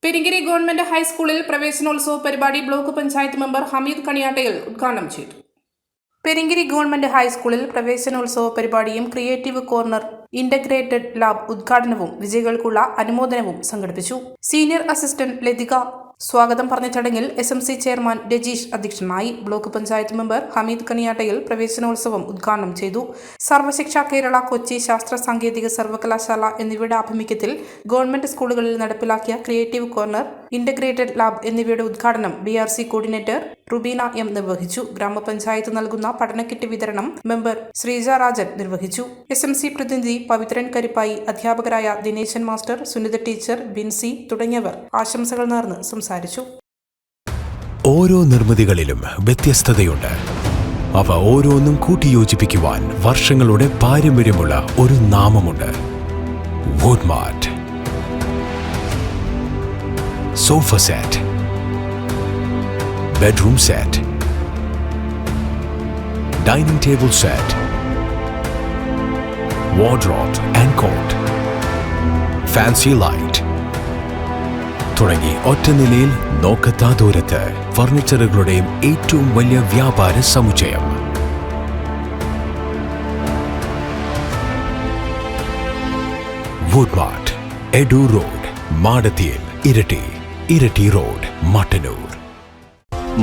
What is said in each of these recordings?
പെരിങ്ങരി government ഹൈസ്കൂളിൽ പ്രവേശനോത്സവ പരിപാടി block panchayat member Hameed കണിയാട്ടയിൽ ഉദ്ഘാടനം ചെയ്തു. പെരിങ്ങരി ഗവൺമെന്റ് ഹൈസ്കൂളിൽ പ്രവേശനോത്സവ പരിപാടിയും ക്രിയേറ്റീവ് കോർണർ ഇന്റഗ്രേറ്റഡ് ലാബ് ഉദ്ഘാടനവും വിജയികൾക്കുള്ള അനുമോദനവും സംഘടിപ്പിച്ചു. സീനിയർ അസിസ്റ്റന്റ് ലതിക സ്വാഗതം പറഞ്ഞ ചടങ്ങിൽ SMC ചെയർമാൻ രജീഷ് അധ്യക്ഷനായി. ബ്ലോക്ക് പഞ്ചായത്ത് മെമ്പർ ഹമീദ് കണിയാട്ടയിൽ പ്രവേശനോത്സവം ഉദ്ഘാടനം ചെയ്തു. സർവശിക്ഷ കേരള, കൊച്ചി ശാസ്ത്ര സാങ്കേതിക സർവകലാശാല എന്നിവയുടെ ആഭിമുഖ്യത്തിൽ ഗവൺമെന്റ് സ്കൂളുകളിൽ നടപ്പിലാക്കിയ ക്രിയേറ്റീവ് കോർണർ, ഇന്റഗ്രേറ്റഡ് ലാബ് എന്നിവയുടെ ഉദ്ഘാടനം BRC കോർഡിനേറ്റർ റുബീന M നിർവഹിച്ചു. ഗ്രാമപഞ്ചായത്ത് നൽകുന്ന പഠനക്കിറ്റ് വിതരണം മെമ്പർ ശ്രീജ രാജൻ നിർവഹിച്ചു. SMC പ്രതിനിധി പവിത്രൻ കരിപ്പായി, അധ്യാപകരായ ദിനേശൻ മാസ്റ്റർ, സുനിത ടീച്ചർ, ബിൻസി തുടങ്ങിയവർ ആശംസകൾ നേർന്ന് സംസാരിച്ചു. ഓരോ നിർമ്മിതികളിലും വ്യത്യസ്തതയുണ്ട്. അവ ഓരോന്നും കൂട്ടിയോജിപ്പിക്കുവാൻ വർഷങ്ങളുടെ പാരമ്പര്യമുള്ള ഒരു നാമമുണ്ട്. Woodmart. Sofa set, bedroom set, dining table set, wardrobe and coat, fancy light തുടങ്ങി ഒറ്റനിലയിൽ നോക്കത്താ ദൂരത്ത് ഫർണിച്ചറുകളുടെയും ഏറ്റവും വലിയ വ്യാപാര സമുച്ചയം. വുഡ്മാർട്ട്, എഡൂർ റോഡ്, മാടത്തിയിൽ, ഇരട്ടി റോഡ്, മട്ടന്നൂർ.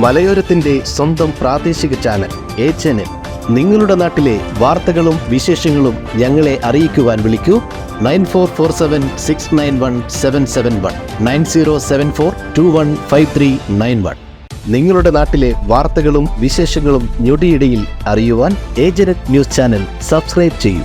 മലയോരത്തിന്റെ സ്വന്തം പ്രാദേശിക ചാനൽ A-Channel. നിങ്ങളുടെ നാട്ടിലെ വാർത്തകളും വിശേഷങ്ങളും ഞങ്ങളെ അറിയിക്കുവാൻ വിളിക്കൂ 9447691771 9074215391. നിങ്ങളുടെ നാട്ടിലെ വാർത്തകളും വിശേഷങ്ങളും ഞൊടിയിടയിൽ അറിയുവാൻ A-Channel ന്യൂസ് ചാനൽ സബ്സ്ക്രൈബ് ചെയ്യൂ.